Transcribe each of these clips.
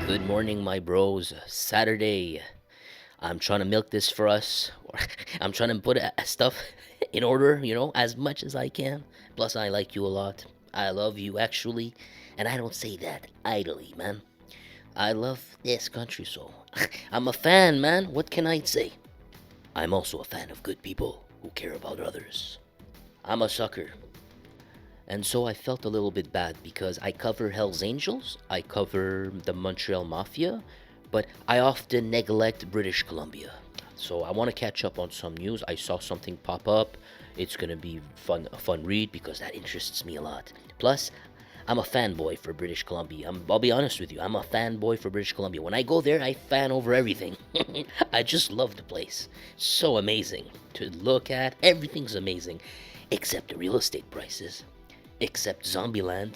Good morning, my bros. Saturday. I'm trying to milk this for us. I'm trying to put stuff in order, as much as I can. Plus, I like you a lot. I love you, actually. And I don't say that idly, man. I love this country, so I'm a fan, man. What can I say? I'm also a fan of good people who care about others. I'm a sucker. And so I felt a little bit bad because I cover Hell's Angels, I cover the Montreal Mafia, but I often neglect British Columbia. So I want to catch up on some news. I saw something pop up. It's gonna be a fun read because that interests me a lot. Plus, I'm a fanboy for British Columbia. I'll be honest with you. I'm a fanboy for British Columbia. When I go there, I fan over everything. I just love the place. So amazing to look at. Everything's amazing, except the real estate prices, except Zombieland.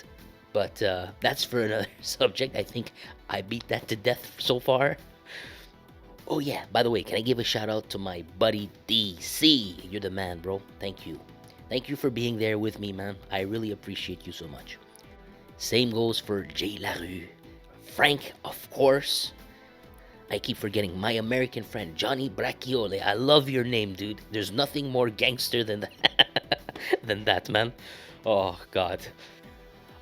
But that's for another subject. I think I beat that to death so far. Oh yeah, by the way, can I give a shout out to my buddy DC? You're the man, bro. Thank you. Thank you for being there with me, man. I really appreciate you so much. Same goes for Jay Larue. Frank, of course. I keep forgetting my American friend, Johnny Bracchiole. I love your name, dude. There's nothing more gangster than that, than that, man. Oh, God.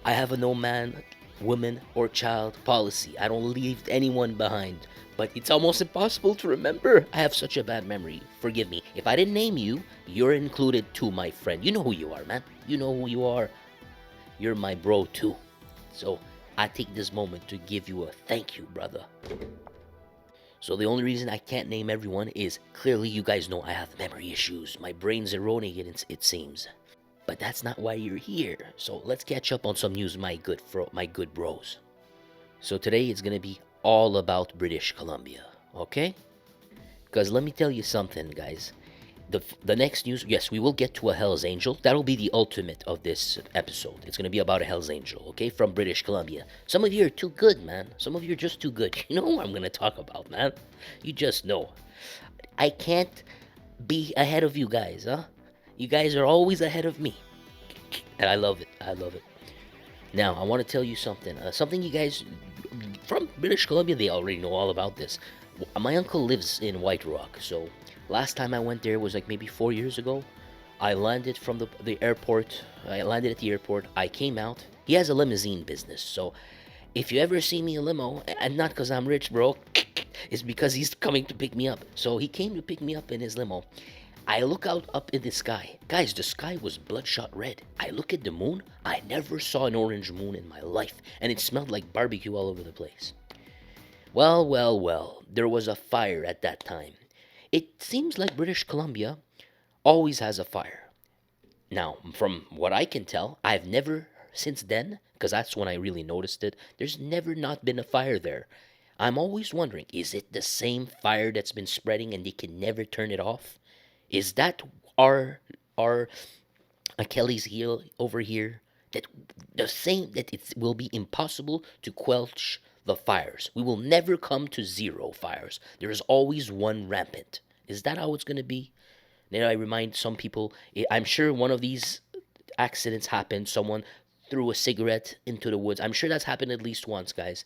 I have a no man, woman, or child policy. I don't leave anyone behind. But it's almost impossible to remember. I have such a bad memory. Forgive me. If I didn't name you, you're included too, my friend. You know who you are, man. You know who you are. You're my bro, too. So I take this moment to give you a thank you, brother. So the only reason I can't name everyone is clearly you guys know I have memory issues. My brain's erroneous, it seems. But that's not why you're here. So let's catch up on some news, my good bros. So today it's gonna be all about British Columbia, okay? Because let me tell you something, guys. The next news, yes, we will get to a Hell's Angel. That'll be the ultimate of this episode. It's gonna be about a Hell's Angel, okay, from British Columbia. Some of you are too good, man. Some of you are just too good. You know who I'm gonna talk about, man. You just know. I can't be ahead of you guys, huh? You guys are always ahead of me. And I love it. I love it. Now, I want to tell you something. Something you guys from British Columbia, they already know all about this. My uncle lives in White Rock, so last time I went there was like maybe 4 years ago. I landed from the airport. I landed at the airport. I came out. He has a limousine business, so if you ever see me a limo, and not because I'm rich, bro, it's because he's coming to pick me up. So he came to pick me up in his limo. I look out up in the sky. Guys, the sky was bloodshot red. I look at the moon. I never saw an orange moon in my life, and it smelled like barbecue all over the place. Well, well, well, there was a fire at that time. It seems like British Columbia always has a fire. Now, from what I can tell, I've never, since then, because that's when I really noticed it, there's never not been a fire there. I'm always wondering, is it the same fire that's been spreading and they can never turn it off? Is that our Achilles heel over here? That the same that it will be impossible to quench the fires. We will never come to zero fires. There is always one rampant. Is that how it's gonna be? Then I remind some people. I'm sure one of these accidents happened. Someone threw a cigarette into the woods. I'm sure that's happened at least once, guys.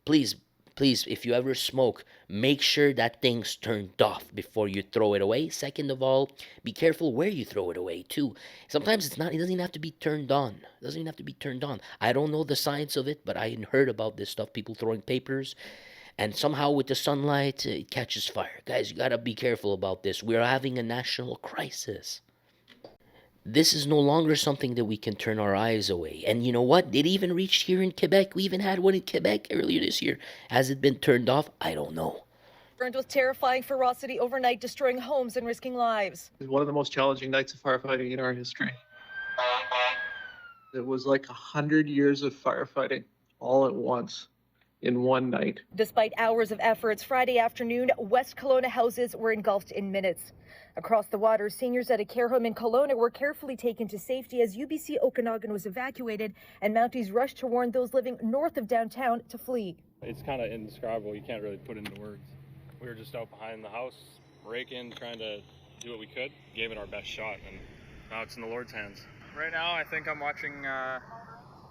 Please, please, if you ever smoke, make sure that thing's turned off before you throw it away. Second of all, be careful where you throw it away too. Sometimes it doesn't even have to be turned on. It doesn't even have to be turned on. I don't know the science of it, but I heard about this stuff, people throwing papers, and somehow with the sunlight it catches fire. Guys, you gotta be careful about this. We're having a national crisis. This is no longer something that we can turn our eyes away. And you know what? It even reached here in Quebec. We even had one in Quebec earlier this year. Has it been turned off? I don't know. Burned with terrifying ferocity overnight, destroying homes and risking lives. It was one of the most challenging nights of firefighting in our history. It was like 100 years of firefighting all at once in one night. Despite hours of efforts, Friday afternoon, West Kelowna houses were engulfed in minutes. Across the water, seniors at a care home in Kelowna were carefully taken to safety as UBC Okanagan was evacuated, and Mounties rushed to warn those living north of downtown to flee. It's kind of indescribable. You can't really put into words. We were just out behind the house, raking, trying to do what we could. Gave it our best shot, and now it's in the Lord's hands. Right now, I think I'm watching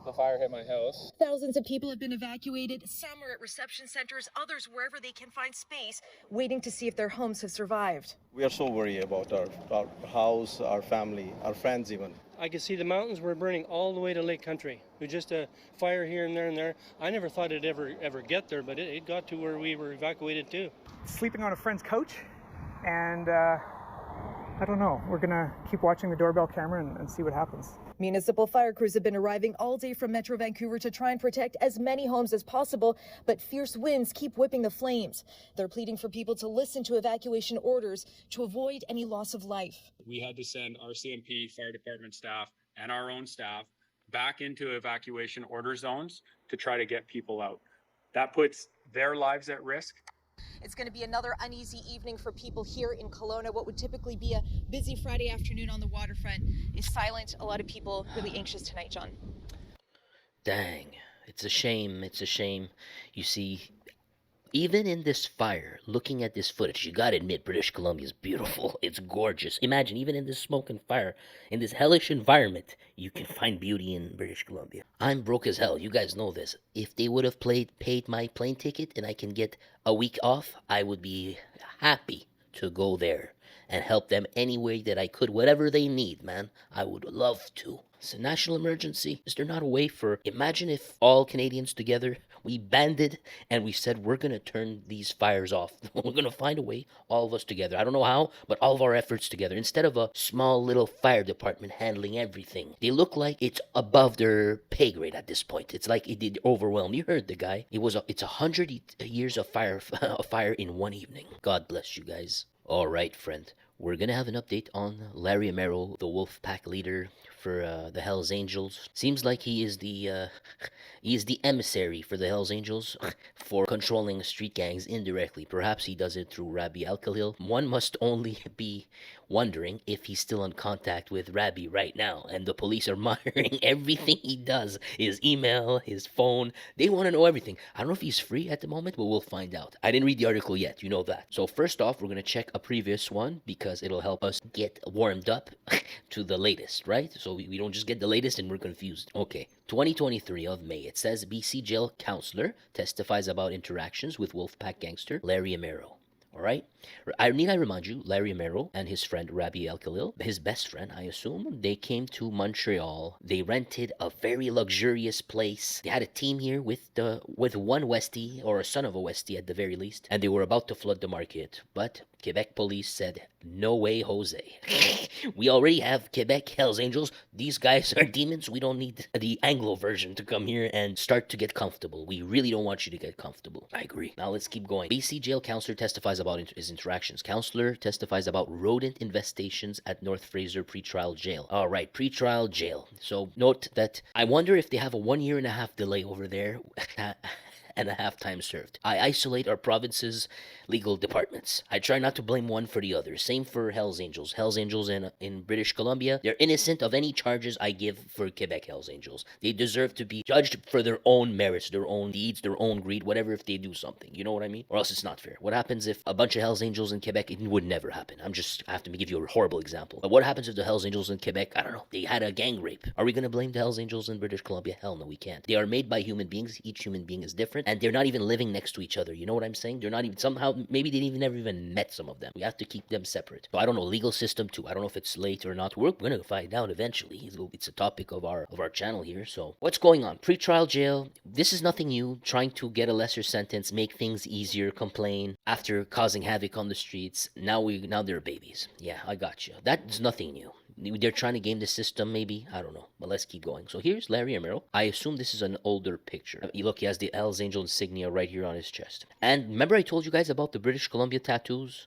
the fire hit my house. Thousands of people have been evacuated. Some are at reception centers, others wherever they can find space, waiting to see if their homes have survived. We are so worried about our house, our family, our friends even. I could see the mountains were burning all the way to Lake Country. It was just a fire here and there. I never thought it'd ever get there, but it got to where we were evacuated too. Sleeping on a friend's couch, and I don't know. We're gonna keep watching the doorbell camera and see what happens. Municipal fire crews have been arriving all day from Metro Vancouver to try and protect as many homes as possible, but fierce winds keep whipping the flames. They're pleading for people to listen to evacuation orders to avoid any loss of life. We had to send our CMP fire department staff and our own staff back into evacuation order zones to try to get people out. That puts their lives at risk. It's going to be another uneasy evening for people here in Kelowna. What would typically be a busy Friday afternoon on the waterfront is silent. A lot of people really anxious tonight, John. Dang, it's a shame. It's a shame. You see, even in this fire, looking at this footage, you gotta admit British Columbia is beautiful. It's gorgeous. Imagine, even in this smoke and fire, in this hellish environment, you can find beauty in British Columbia. I'm broke as hell. You guys know this. If they would have paid my plane ticket and I can get a week off, I would be happy to go there and help them any way that I could. Whatever they need, man, I would love to. It's a national emergency. Is there not a way for... Imagine if all Canadians together, we banded and we said, we're going to turn these fires off. We're going to find a way, all of us together. I don't know how, but all of our efforts together. Instead of a small little fire department handling everything. They look like it's above their pay grade at this point. It's like it did overwhelm. You heard the guy. It's 100 years of fire in one evening. God bless you guys. All right, friend. We're going to have an update on Larry Amero, the Wolfpack leader for the Hells Angels. Seems like he is the emissary for the Hells Angels for controlling street gangs indirectly. Perhaps he does it through Rabbi Al-Khalil. One must only be wondering if he's still in contact with Rabbi right now, and the police are monitoring everything he does, his email, his phone. They want to know everything. I don't know if he's free at the moment, but we'll find out. I didn't read the article yet, you know that. So first off, we're going to check a previous one because it'll help us get warmed up to the latest, right? So we don't just get the latest and we're confused. Okay, 2023 of May. It says BC jail counselor testifies about interactions with Wolfpack gangster Larry Amero. All right. Need I remind you, Larry Amero and his friend Rabbi Al-Khalil, his best friend, I assume, they came to Montreal. They rented a very luxurious place. They had a team here with one Westie, or a son of a Westie at the very least, and they were about to flood the market. But Quebec police said, no way, Jose. We already have Quebec Hells Angels. These guys are demons. We don't need the Anglo version to come here and start to get comfortable. We really don't want you to get comfortable. I agree. Now let's keep going. BC jail counselor testifies about his interactions. Counselor testifies about rodent infestations at North Fraser pretrial jail. All right, pretrial jail. So note that I wonder if they have a 1.5 year delay over there. And a half time served. I isolate our province's legal departments. I try not to blame one for the other. Same for Hells Angels. Hells Angels in British Columbia, they're innocent of any charges I give for Quebec Hells Angels. They deserve to be judged for their own merits, their own deeds, their own greed, whatever if they do something. You know what I mean? Or else it's not fair. What happens if a bunch of Hells Angels in Quebec, it would never happen. I have to give you a horrible example. But what happens if the Hells Angels in Quebec, I don't know, they had a gang rape? Are we going to blame the Hells Angels in British Columbia? Hell no, we can't. They are made by human beings. Each human being is different. And they're not even living next to each other. You know what I'm saying? They're not even, somehow, maybe they never even met some of them. We have to keep them separate. So I don't know, legal system too. I don't know if it's late or not. We're going to find out eventually. It's a topic of our channel here. So what's going on? Pretrial jail. This is nothing new. Trying to get a lesser sentence, make things easier, complain after causing havoc on the streets. Now they're babies. Yeah, I got you. That's nothing new. They're trying to game the system, maybe. I don't know. But let's keep going. So here's Larry Amero. I assume this is an older picture. You look, he has the Hells Angel insignia right here on his chest. And remember I told you guys about the British Columbia tattoos?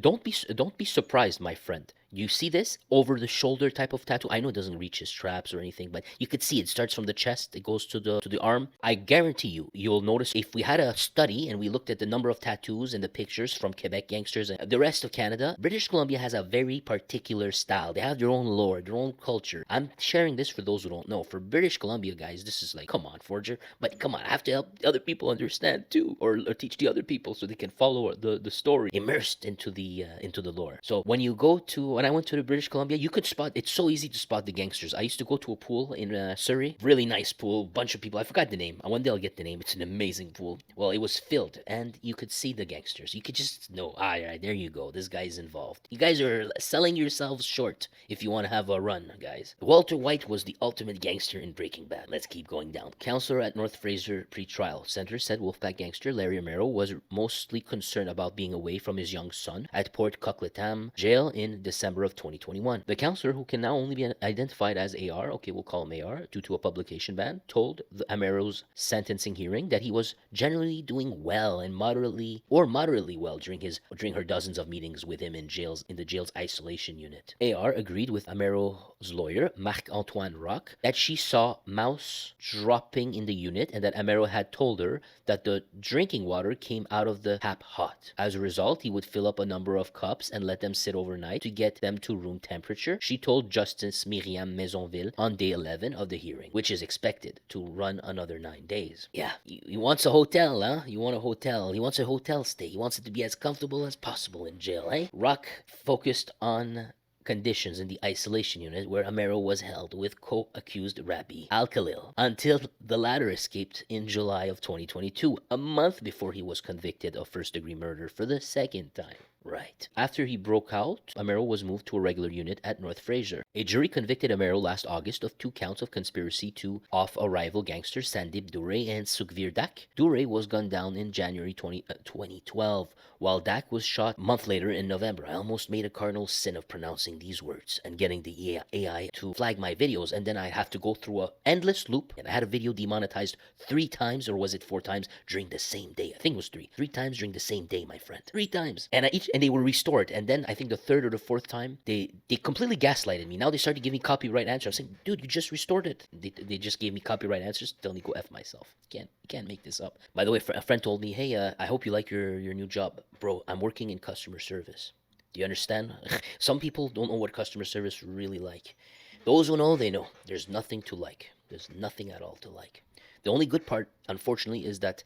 Don't be surprised, my friend. You see this over the shoulder type of tattoo? I know it doesn't reach his straps or anything, but you could see it starts from the chest, it goes to the arm. I guarantee you'll notice if we had a study and we looked at the number of tattoos and the pictures from Quebec gangsters and the rest of Canada, British Columbia has a very particular style. They have their own lore, their own culture. I'm sharing this for those who don't know. For British Columbia guys, this is like, come on, Forger, but come on, I have to help other people understand too, or teach the other people so they can follow the story immersed into the lore. So when you go to, when when I went to the British Columbia, you could spot, it's so easy to spot the gangsters. I used to go to a pool in Surrey, really nice pool, bunch of people. I forgot the name. One day I'll get the name. It's an amazing pool. Well, it was filled, and you could see the gangsters. You could just know, all right, there you go. This guy's involved. You guys are selling yourselves short if you want to have a run, guys. Walter White was the ultimate gangster in Breaking Bad. Let's keep going down. Counselor at North Fraser Pretrial Center said Wolfpack gangster Larry Amero was mostly concerned about being away from his young son at Port Coquitlam jail in December of 2021. The counselor, who can now only be identified as AR, okay, we'll call him AR, due to a publication ban, told the Amero's sentencing hearing that he was generally doing well and moderately well during her dozens of meetings with him in the jail's isolation unit. AR agreed with Amero's lawyer, Marc-Antoine Roch, that she saw mouse dropping in the unit and that Amero had told her that the drinking water came out of the tap hot. As a result, he would fill up a number of cups and let them sit overnight to get them to room temperature, she told Justice Myriam Maisonville on day 11 of the hearing, which is expected to run another 9 days. Yeah, he wants a hotel, huh? You want a hotel. He wants a hotel stay. He wants it to be as comfortable as possible in jail, eh? Roch focused on conditions in the isolation unit where Amero was held with co-accused Rabbi Al-Khalil until the latter escaped in July of 2022, a month before he was convicted of first-degree murder for the second time. Right. After he broke out, Amero was moved to a regular unit at North Fraser. A jury convicted Amero last August of 2 counts of conspiracy to off-arrival gangsters Sandip Dure and Sukhvir Dak. Dure was gunned down in January 2012, while Dak was shot a month later in November. I almost made a cardinal sin of pronouncing these words and getting the AI to flag my videos, and then I have to go through an endless loop, and I had a video demonetized 3 times, or was it 4 times, during the same day. I think it was 3. 3 times during the same day, my friend. 3 times. And they were restored. And then I think the 3rd or the 4th time, they completely gaslighted me. Now they started giving me copyright answers. I'm saying, dude, you just restored it. They just gave me copyright answers, telling me go F myself. You can't make this up. By the way, a friend told me, hey, I hope you like your new job. Bro, I'm working in customer service. Do you understand? Some people don't know what customer service really like. Those who know, they know. There's nothing to like. There's nothing at all to like. The only good part, unfortunately, is that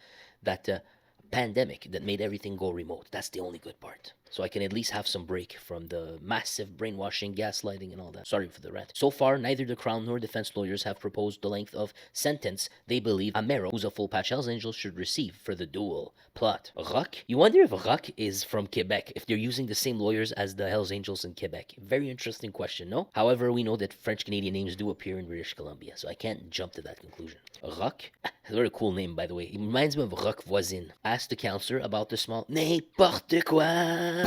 pandemic that made everything go remote. That's the only good part. So I can at least have some break from the massive brainwashing, gaslighting, and all that. Sorry for the rant. So far, neither the Crown nor defense lawyers have proposed the length of sentence they believe Amero, who's a full-patch Hells Angel, should receive for the dual plot. Roch? You wonder if Roch is from Quebec, if they're using the same lawyers as the Hells Angels in Quebec. Very interesting question, no? However, we know that French-Canadian names do appear in British Columbia, so I can't jump to that conclusion. Roch? Very cool name, by the way. It reminds me of Roch Voisine. Asked the counselor about the small... N'importe quoi!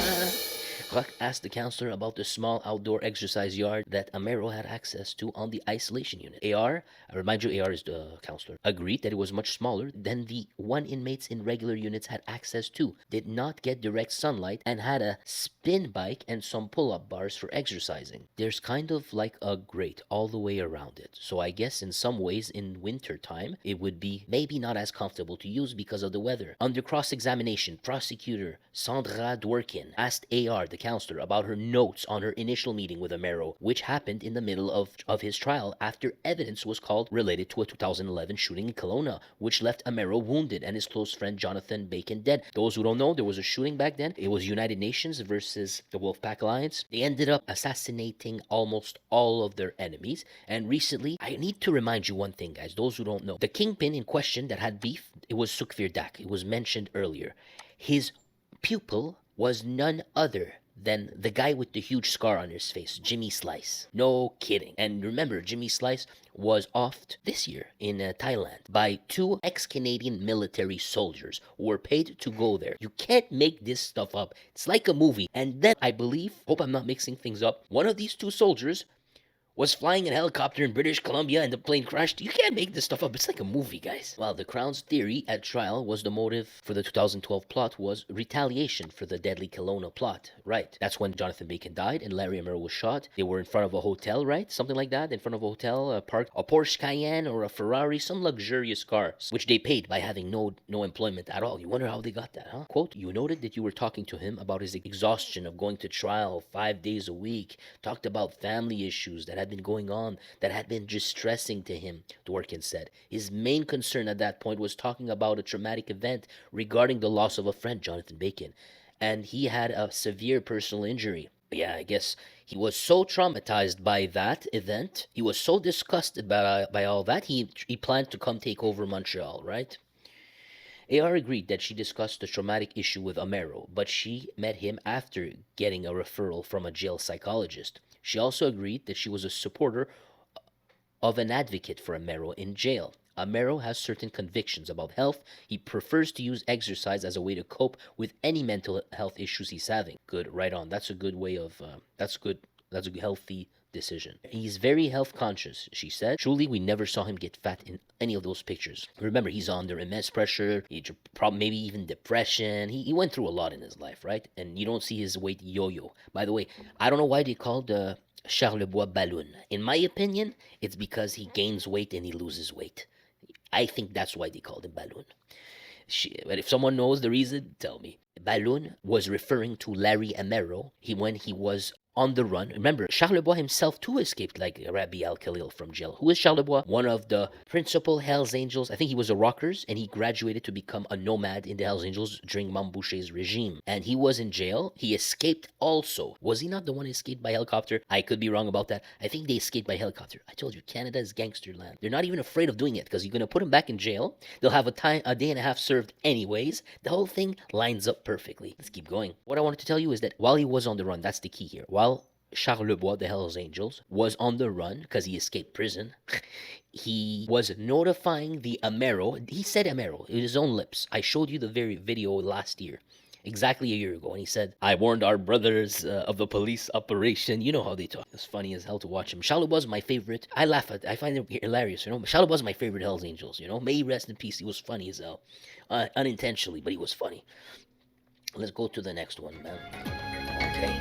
Roch asked the counselor about the small outdoor exercise yard that Amero had access to on the isolation unit. AR, I remind you, AR is the counselor, agreed that it was much smaller than the one inmates in regular units had access to, did not get direct sunlight, and had a spin bike and some pull-up bars for exercising. There's kind of like a grate all the way around it, so I guess in some ways in winter time it would be maybe not as comfortable to use because of the weather. Under cross-examination, prosecutor Sandra Dworkin asked AR, the counselor, about her notes on her initial meeting with Amero, which happened in the middle of his trial after evidence was called related to a 2011 shooting in Kelowna, which left Amero wounded and his close friend Jonathan Bacon dead. Those who don't know, there was a shooting back then. It was United Nations versus the Wolfpack Alliance. They ended up assassinating almost all of their enemies, and recently, I need to remind you one thing, guys, those who don't know. The kingpin in question that had beef, it was Sukhvir Dak. It was mentioned earlier. His pupil was none other than the guy with the huge scar on his face, Jimmy Slice. No kidding. And remember, Jimmy Slice was offed this year in Thailand by 2 ex-Canadian military soldiers who were paid to go there. You can't make this stuff up. It's like a movie. And then, I believe, hope I'm not mixing things up, one of these 2 soldiers was flying in a helicopter in British Columbia and the plane crashed. You can't make this stuff up. It's like a movie, guys. Well, the Crown's theory at trial was the motive for the 2012 plot was retaliation for the deadly Kelowna plot. Right. That's when Jonathan Bacon died and Larry Amero was shot. They were in front of a hotel, right? Something like that. In front of a hotel, parked a Porsche Cayenne or a Ferrari, some luxurious car, which they paid by having no employment at all. You wonder how they got that, huh? Quote, you noted that you were talking to him about his exhaustion of going to trial 5 days a week. Talked about family issues that had been going on that had been distressing to him, Dworkin said. His main concern at that point was talking about a traumatic event regarding the loss of a friend, Jonathan Bacon, and he had a severe personal injury. Yeah, I guess he was so traumatized by that event. He was so disgusted by all that. He planned to come take over Montreal, right? AR agreed that she discussed the traumatic issue with Amero, but she met him after getting a referral from a jail psychologist. She also agreed that she was a supporter of an advocate for Amero in jail. Amero has certain convictions about health. He prefers to use exercise as a way to cope with any mental health issues he's having. Good, right on. That's a good way of. That's good. That's a healthy decision. He's very health conscious, she said. Truly, we never saw him get fat in any of those pictures. Remember, he's under immense pressure, maybe even depression. He went through a lot in his life, right? And you don't see his weight yo-yo. By the way, I don't know why they called Charlebois balloon. In my opinion, it's because he gains weight and he loses weight. I think that's why they called him balloon. But if someone knows the reason, tell me. Balloon was referring to Larry Amero when he was on the run. Remember, Charlebois himself too escaped like Rabbi Al-Khalil from jail. Who is Charlebois? One of the principal Hells Angels. I think he was a Rockers, and he graduated to become a nomad in the Hells Angels during Mambouche's regime. And he was in jail. He escaped also. Was he not the one who escaped by helicopter? I could be wrong about that. I think they escaped by helicopter. I told you, Canada is gangster land. They're not even afraid of doing it because you're going to put him back in jail. They'll have a day and a half served anyways. The whole thing lines up perfectly. Let's keep going. What I wanted to tell you is that while he was on the run, that's the key here. While Charlebois, the Hells Angels, was on the run because he escaped prison, he was notifying the Amero. He said Amero in his own lips. I showed you the very video last year, exactly a year ago, and he said, I warned our brothers of the police operation. You know how they talk. It's funny as hell to watch him. Charlebois my favorite. I laugh at I find it hilarious, you know. Charlebois my favorite Hells Angels, you know. May he rest in peace. He was funny as hell. Unintentionally, but he was funny. Let's go to the next one, man. Okay.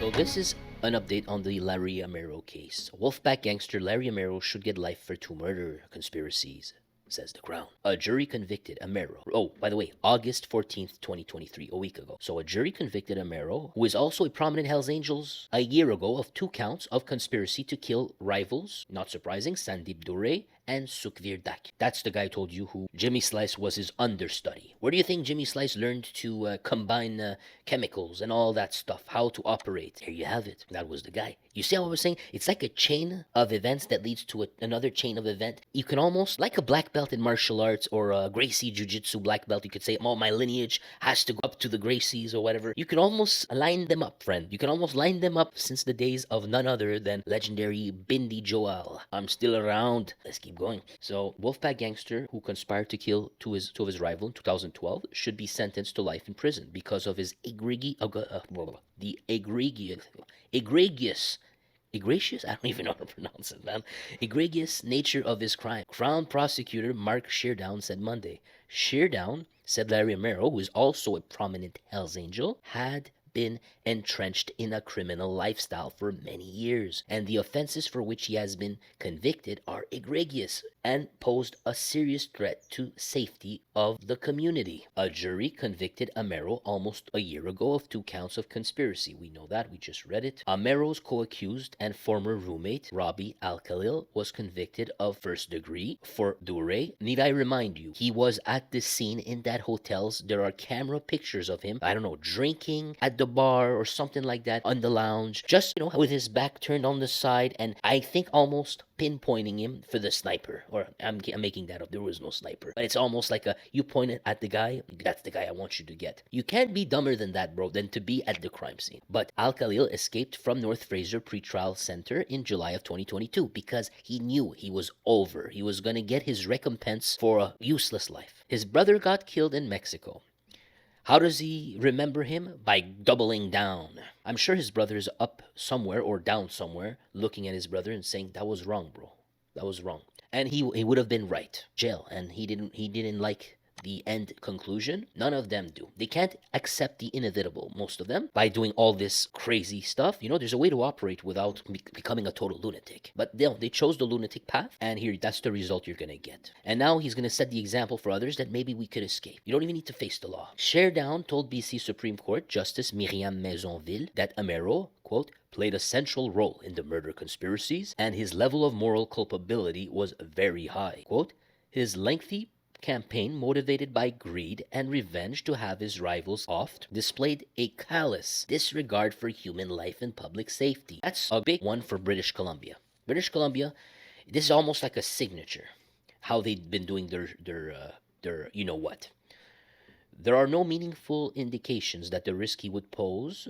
So this is an update on the Larry Amero case. Wolfpack gangster Larry Amero should get life for 2 murder conspiracies, says the Crown. A jury convicted Amero. Oh, by the way, August 14th, 2023, a week ago. So a jury convicted Amero, who is also a prominent Hells Angels, a year ago of 2 counts of conspiracy to kill rivals, not surprising, Sandeep Dure and Sukhvir Dak. That's the guy I told you who Jimmy Slice was his understudy. Where do you think Jimmy Slice learned to combine chemicals and all that stuff? How to operate? There you have it. That was the guy. You see how I was saying? It's like a chain of events that leads to another chain of event. You can almost, like a black belt in martial arts or a Gracie Jiu-Jitsu black belt, you could say, oh, my lineage has to go up to the Gracies or whatever. You can almost line them up, friend. You can almost line them up since the days of none other than legendary Bindi Joel. I'm still around. Let's keep going. So, Wolfpack gangster who conspired to kill two of his rival in 2012 should be sentenced to life in prison because of his egregious, I don't even know how to pronounce it, man. Egregious nature of his crime. Crown prosecutor Mark Sheardown said Monday. Sheardown said Larry Amero, who is also a prominent Hells Angel, had been entrenched in a criminal lifestyle for many years, and the offenses for which he has been convicted are egregious and posed a serious threat to safety of the community. A jury convicted Amero almost a year ago of 2 counts of conspiracy. We know that, we just read it. Amero's co-accused and former roommate, Robbie Al-Khalil, was convicted of first degree for Dure. Need I remind you, he was at the scene in that hotel's. There are camera pictures of him, I don't know, drinking at the bar or something like that on the lounge, just, you know, with his back turned on the side, and I think almost pinpointing him for the sniper. Or I'm making that up. There was no sniper. But it's almost like you point it at the guy. That's the guy I want you to get. You can't be dumber than that, bro, than to be at the crime scene. But Al-Khalil escaped from North Fraser Pretrial Center in July of 2022 because he knew he was over. He was going to get his recompense for a useless life. His brother got killed in Mexico. How does he remember him? By doubling down. I'm sure his brother is up somewhere or down somewhere looking at his brother and saying, that was wrong, bro. That was wrong. And he would have been right. Jail. And he didn't like the end conclusion. None of them do. They can't accept the inevitable, most of them, by doing all this crazy stuff. You know, there's a way to operate without becoming a total lunatic. But they chose the lunatic path, and here, that's the result you're going to get. And now he's going to set the example for others that maybe we could escape. You don't even need to face the law. Sheardown told BC Supreme Court Justice Myriam Maisonville that Amero, quote, played a central role in the murder conspiracies, and his level of moral culpability was very high. Quote, his lengthy campaign motivated by greed and revenge to have his rivals offed displayed a callous disregard for human life and public safety. That's a big one for British Columbia. British Columbia, this is almost like a signature. How they've been doing their you know what. There are no meaningful indications that the risk he would pose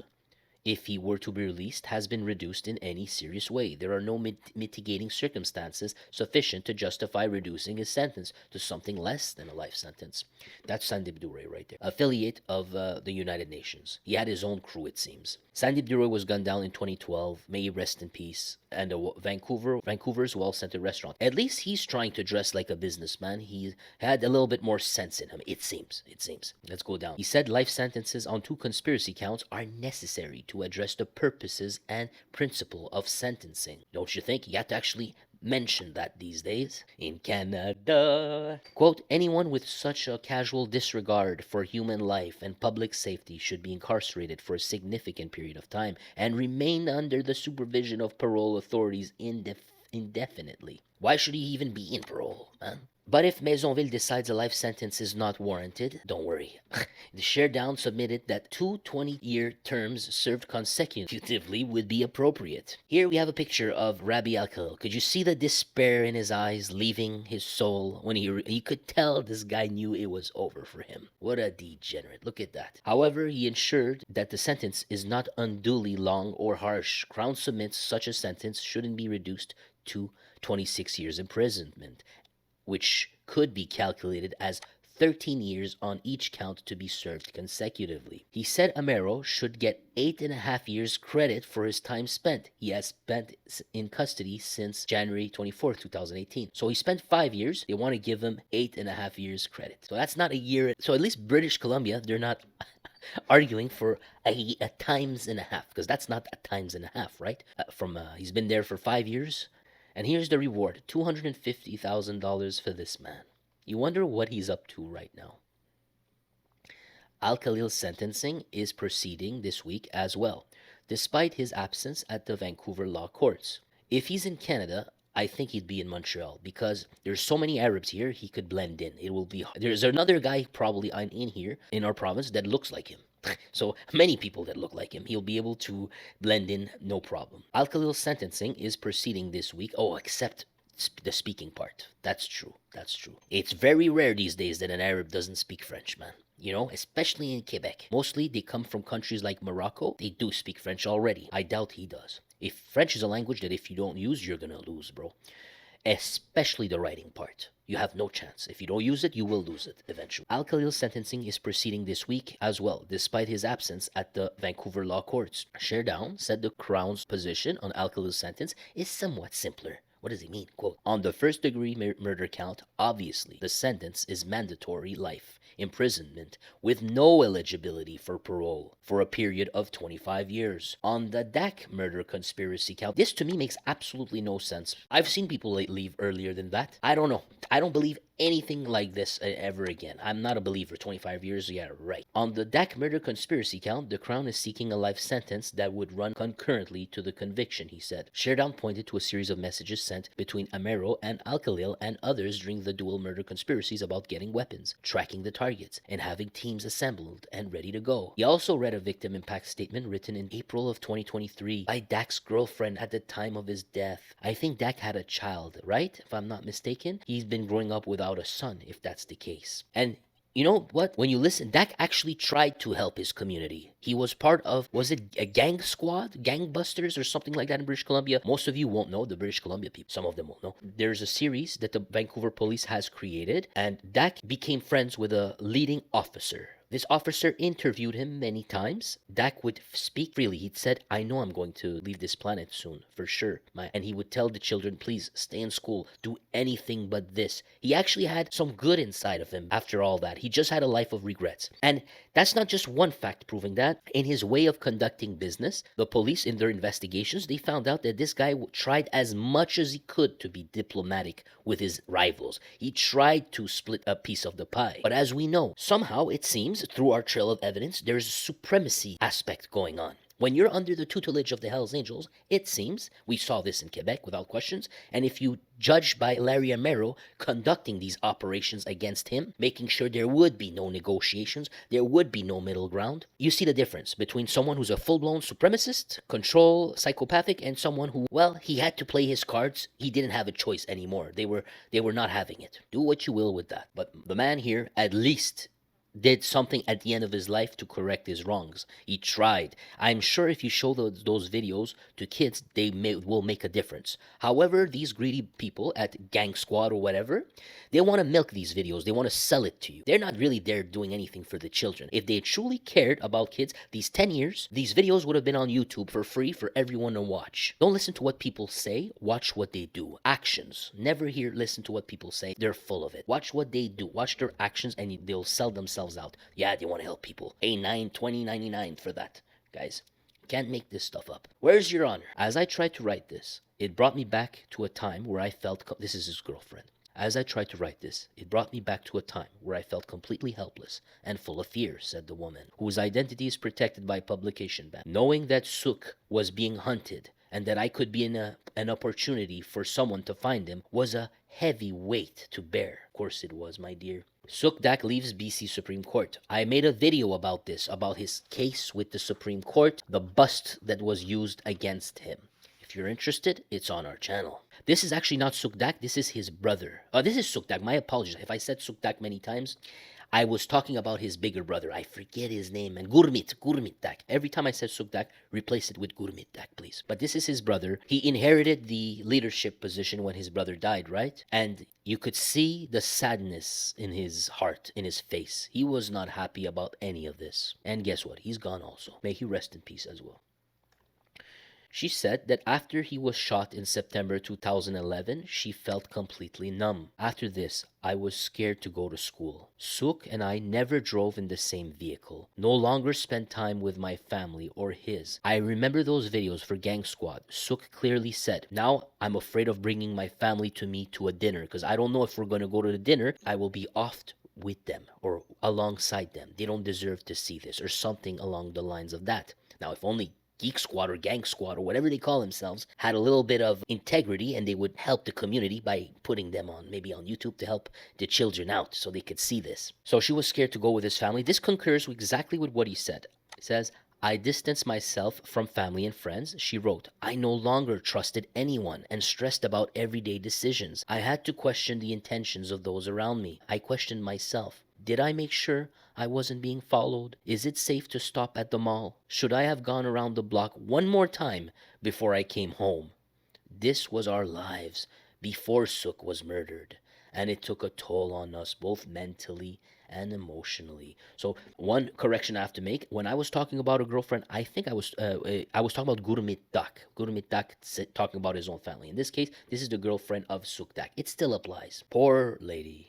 if he were to be released has been reduced in any serious way. There are no mitigating circumstances sufficient to justify reducing his sentence to something less than a life sentence. That's Sandip Dure right there, affiliate of the United Nations. He had his own crew, it seems. Sandip Dure was gunned down in 2012. May he rest in peace. And Vancouver's well-centered restaurant. At least he's trying to dress like a businessman. He had a little bit more sense in him, it seems. Let's go down. He said life sentences on 2 conspiracy counts are necessary to address the purposes and principle of sentencing. Don't you think? You have to actually mention that these days. In Canada. Quote, anyone with such a casual disregard for human life and public safety should be incarcerated for a significant period of time and remain under the supervision of parole authorities indefinitely. Why should he even be in parole, man? But if Maisonville decides a life sentence is not warranted, don't worry. The Sharedown submitted that 2 20-year terms served consecutively would be appropriate. Here we have a picture of Rabbi Al-Khalil. Could you see the despair in his eyes leaving his soul when he could tell this guy knew it was over for him? What a degenerate. Look at that. However, he ensured that the sentence is not unduly long or harsh. Crown submits such a sentence shouldn't be reduced to 26 years imprisonment, which could be calculated as 13 years on each count to be served consecutively. He said Amero should get 8.5 years credit for his time spent. He has spent in custody since January 24th, 2018. So he spent 5 years. They want to give him 8.5 years credit. So that's not a year. So at least British Columbia, they're not arguing for a times and a half, because that's not a times and a half, right? He's been there for 5 years. And here's the reward, $250,000 for this man. You wonder what he's up to right now. Al-Khalil's sentencing is proceeding this week as well, despite his absence at the Vancouver law courts. If he's in Canada, I think he'd be in Montreal, because there's so many Arabs here, he could blend in. There's another guy probably in here, in our province, that looks like him. So many people that look like him. He'll be able to blend in, no problem. Al-Khalil's sentencing is proceeding this week. Oh, except the speaking part. That's true. It's very rare these days that an Arab doesn't speak French, man. You know, especially in Quebec. Mostly they come from countries like Morocco. They do speak French already. I doubt he does. If French is a language that if you don't use, you're gonna lose, bro. Especially the writing part. You have no chance. If you don't use it, you will lose it eventually. Al-Khalil's sentencing is proceeding this week as well, despite his absence at the Vancouver law courts. Sharedown said the Crown's position on Al-Khalil's sentence is somewhat simpler. What does he mean? Quote, on the first-degree murder count, obviously, the sentence is mandatory life imprisonment with no eligibility for parole for a period of 25 years. On the Dak murder conspiracy count, this to me makes absolutely no sense. I've seen people leave earlier than that. I don't know. I don't believe anything like this ever again. I'm not a believer. 25 years, yeah, right. On the Dak murder conspiracy count, the Crown is seeking a life sentence that would run concurrently to the conviction, he said. Sharedown pointed to a series of messages sent between Amero and Al-Khalil and others during the dual murder conspiracies about getting weapons, tracking the targets, and having teams assembled and ready to go. He also read a victim impact statement written in April of 2023 by Dak's girlfriend at the time of his death. I think Dak had a child, right? If I'm not mistaken. He's been growing up without a son, if that's the case. And you know what? When you listen, Dak actually tried to help his community. He was part of, was it a gang squad? Gangbusters or something like that in British Columbia? Most of you won't know, the British Columbia people. Some of them won't know. There's a series that the Vancouver police has created, and Dak became friends with a leading officer. This officer interviewed him many times. Dak would speak freely. He'd said, I know I'm going to leave this planet soon, for sure. And he would tell the children, please stay in school. Do anything but this. He actually had some good inside of him after all that. He just had a life of regrets. And that's not just one fact proving that. In his way of conducting business, the police, in their investigations, they found out that this guy tried as much as he could to be diplomatic with his rivals. He tried to split a piece of the pie. But as we know, somehow it seems, through our trail of evidence, there's a supremacy aspect going on. When you're under the tutelage of the Hells Angels, it seems, we saw this in Quebec without questions, and if you judge by Larry Amero conducting these operations against him, making sure there would be no negotiations, there would be no middle ground, you see the difference between someone who's a full-blown supremacist, control, psychopathic, and someone who, well, he had to play his cards. He didn't have a choice anymore. They were not having it. Do what you will with that. But the man here, at least, did something at the end of his life to correct his wrongs. He tried. I'm sure if you show those videos to kids, will make a difference. However, these greedy people at Gang Squad or whatever, they want to milk these videos. They want to sell it to you. They're not really there doing anything for the children. If they truly cared about kids, these 10 years, these videos would have been on YouTube for free for everyone to watch. Don't listen to what people say. Watch what they do. Actions. Never listen to what people say. They're full of it. Watch what they do. Watch their actions and they'll sell themselves out. Yeah, they want to help people. Pay $9, $20, $99 for that. Guys, can't make this stuff up. Where's your honor? As I tried to write this, it brought me back to a time where I felt... This is his girlfriend. As I tried to write this, it brought me back to a time where I felt completely helpless and full of fear, said the woman, whose identity is protected by publication ban. Knowing that Suk was being hunted and that I could be in an opportunity for someone to find him was a heavy weight to bear. Of course it was, my dear. Suk Dak leaves BC Supreme Court. I made a video about this, about his case with the Supreme Court, the bust that was used against him. If you're interested, it's on our channel. This is actually not Suk Dak, this is his brother. This is Suk Dak, my apologies. If I said Suk Dak many times, I was talking about his bigger brother. I forget his name. And Gurmit Dak. Every time I said Suk Dak, replace it with Gurmit Dak, please. But this is his brother. He inherited the leadership position when his brother died, right? And you could see the sadness in his heart, in his face. He was not happy about any of this. And guess what? He's gone also. May he rest in peace as well. She said that after he was shot in September 2011, she felt completely numb. After this, I was scared to go to school. Suk and I never drove in the same vehicle. No longer spent time with my family or his. I remember those videos for Gang Squad. Suk clearly said, now I'm afraid of bringing my family to me to a dinner because I don't know if we're going to go to the dinner. I will be off with them or alongside them. They don't deserve to see this or something along the lines of that. Now, if only Geek Squad or Gang Squad or whatever they call themselves had a little bit of integrity and they would help the community by putting them on maybe on YouTube to help the children out so they could see this. So she was scared to go with his family. This concurs exactly with what he said. He says, I distanced myself from family and friends. She wrote, I no longer trusted anyone and stressed about everyday decisions. I had to question the intentions of those around me. I questioned myself. Did I make sure I wasn't being followed? Is it safe to stop at the mall? Should I have gone around the block one more time before I came home? This was our lives before Suk was murdered, and it took a toll on us both mentally and emotionally. So one correction I have to make, when I was talking about a girlfriend, I think I was talking about Gurmit Dak. Gurmit Dak talking about his own family. In this case, this is the girlfriend of Suk Dak. It still applies. Poor lady.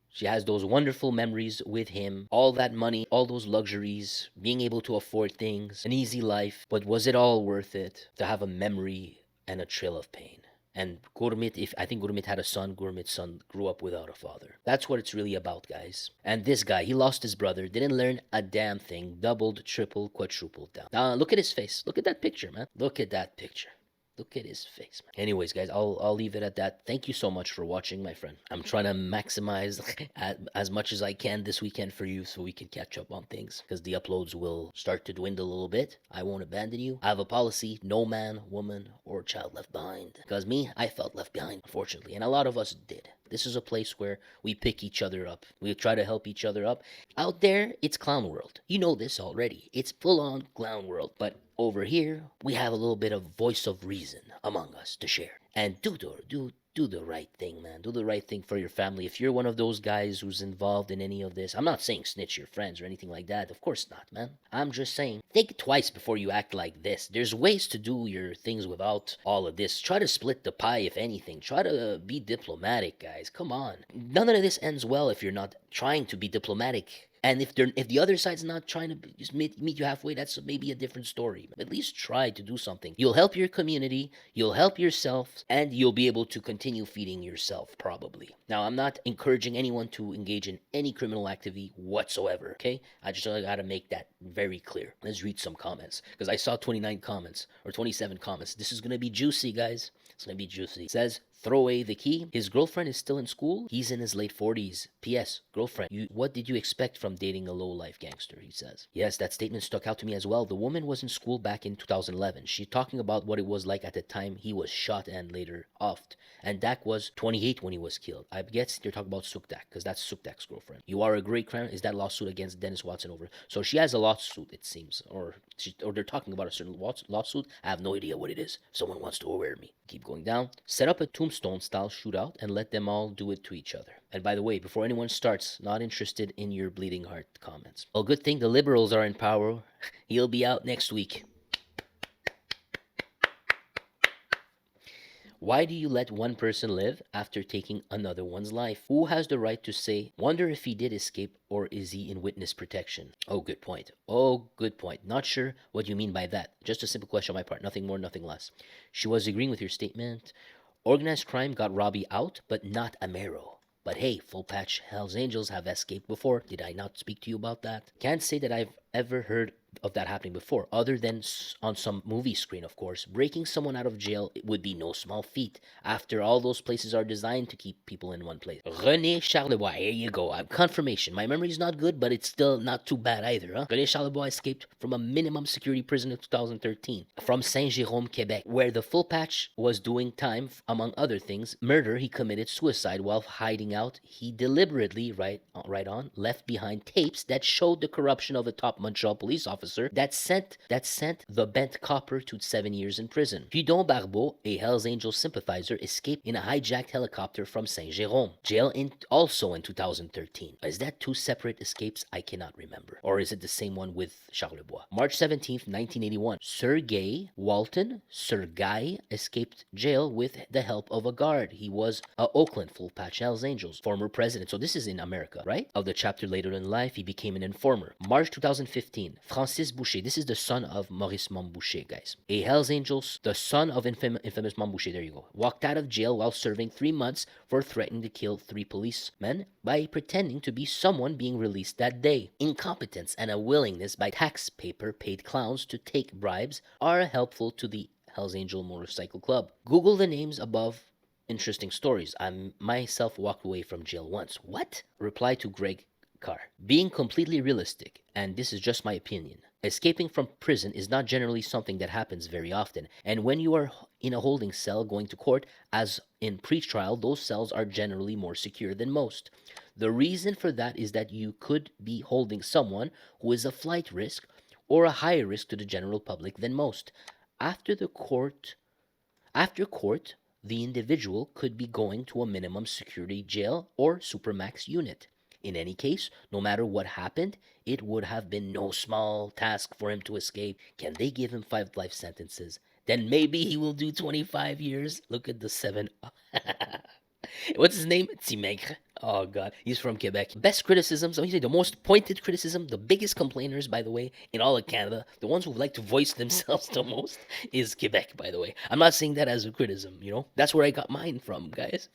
She has those wonderful memories with him, all that money, all those luxuries, being able to afford things, an easy life. But was it all worth it to have a memory and a trail of pain? And Gurmit, I think Gurmit had a son, Gurmit's son grew up without a father. That's what it's really about, guys. And this guy, he lost his brother, didn't learn a damn thing, doubled, tripled, quadrupled down. Now, look at his face. Look at that picture, man. Look at that picture. Look at his face, man. Anyways, guys, I'll leave it at that. Thank you so much for watching, my friend. I'm trying to maximize as much as I can this weekend for you so we can catch up on things because the uploads will start to dwindle a little bit. I won't abandon you. I have a policy, no man, woman, or child left behind. Because me, I felt left behind, unfortunately, and a lot of us did. This is a place where we pick each other up. We try to help each other up. Out there, it's clown world. You know this already. It's full-on clown world. But over here, we have a little bit of voice of reason among us to share. And do the right thing, man. Do the right thing for your family. If you're one of those guys who's involved in any of this, I'm not saying snitch your friends or anything like that. Of course not, man. I'm just saying, think twice before you act like this. There's ways to do your things without all of this. Try to split the pie, if anything. Try to be diplomatic, guys. Come on. None of this ends well if you're not trying to be diplomatic. And if the other side's not trying to just meet you halfway, that's maybe a different story. At least try to do something. You'll help your community, you'll help yourself, and you'll be able to continue continue feeding yourself, probably. Now, I'm not encouraging anyone to engage in any criminal activity whatsoever, okay? I just gotta make that very clear. Let's read some comments, because I saw 29 comments, or 27 comments. This is gonna be juicy, guys. It's gonna be juicy. It says, throw away the key. His girlfriend is still in school. He's in his late 40s. P.S. Girlfriend, what did you expect from dating a low-life gangster, he says. Yes, that statement stuck out to me as well. The woman was in school back in 2011. She's talking about what it was like at the time he was shot and later offed. And Dak was 28 when he was killed. I guess they're talking about Sukdak, because that's Sukdak's girlfriend. You are a great crown. Is that lawsuit against Dennis Watson over? So she has a lawsuit, it seems. Or they're talking about a certain lawsuit. I have no idea what it is. Someone wants to aware me. Keep going down. Set up a tombstone-style shootout and let them all do it to each other. And by the way, before anyone starts, not interested in your bleeding heart comments. Well, good thing the liberals are in power. He'll be out next week. Why do you let one person live after taking another one's life? Who has the right to say, wonder if he did escape or is he in witness protection? Oh, good point. Oh, good point. Not sure what you mean by that. Just a simple question on my part. Nothing more, nothing less. She was agreeing with your statement. Organized crime got Robbie out, but not Amero. But hey, full patch Hells Angels have escaped before. Did I not speak to you about that? Can't say that I've ever heard of that happening before, other than on some movie screen, of course. Breaking someone out of jail would be no small feat, after all those places are designed to keep people in one place. René Charlebois, here you go. Confirmation. My memory's not good, but it's still not too bad either, huh? René Charlebois escaped from a minimum security prison in 2013, from Saint-Jérôme, Québec, where the full patch was doing time, among other things. Murder, he committed suicide while hiding out. He deliberately, right on, left behind tapes that showed the corruption of a top Montreal police officer that sent the bent copper to 7 years in prison. Gudon Barbeau, a Hells Angels sympathizer, escaped in a hijacked helicopter from Saint-Jérôme jail also in 2013. Is that two separate escapes? I cannot remember. Or is it the same one with Charlebois? March 17th, 1981. Sergei Walton, Sergei, escaped jail with the help of a guard. He was a Oakland full patch Hells Angels former president. So this is in America, right? Of the chapter later in life, he became an informer. March 2015. Francis Boucher, this is the son of Maurice Montboucher, guys. A Hells Angels, the son of infamous Montboucher, there you go, walked out of jail while serving 3 months for threatening to kill 3 policemen by pretending to be someone being released that day. Incompetence and a willingness by taxpayer-paid clowns to take bribes are helpful to the Hells Angel Motorcycle Club. Google the names above. Interesting stories. I myself walked away from jail once. What? Reply to Greg Carr. Being completely realistic, and this is just my opinion, escaping from prison is not generally something that happens very often, and when you are in a holding cell going to court, as in pretrial, those cells are generally more secure than most. The reason for that is that you could be holding someone who is a flight risk or a higher risk to the general public than most. After court, the individual could be going to a minimum security jail or supermax unit. In any case, no matter what happened, it would have been no small task for him to escape. Can they give him 5 life sentences? Then maybe he will do 25 years. Look at the 7. What's his name? Timegre. Oh, God. He's from Quebec. Best criticisms, the most pointed criticism, the biggest complainers, by the way, in all of Canada, the ones who like to voice themselves the most, is Quebec, by the way. I'm not saying that as a criticism, That's where I got mine from, guys.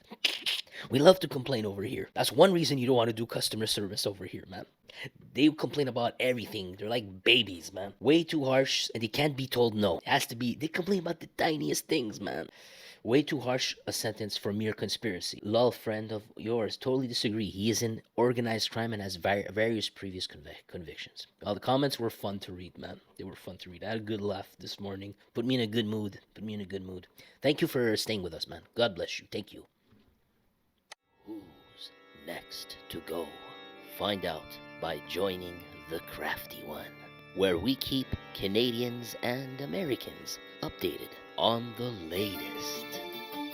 We love to complain over here. That's one reason you don't want to do customer service over here, man. They complain about everything. They're like babies, man. Way too harsh, and they can't be told no. It has to be, they complain about the tiniest things, man. Way too harsh a sentence for mere conspiracy. Lol, friend of yours, totally disagree. He is in organized crime and has various previous convictions. Well, the comments were fun to read, man. They were fun to read. I had a good laugh this morning. Put me in a good mood. Thank you for staying with us, man. God bless you. Thank you. Who's next to go? Find out by joining the Crafty One, where we keep Canadians and Americans updated on the latest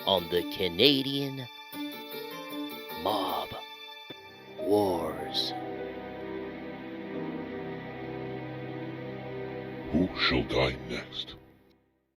on the Canadian mob wars. Who shall die next?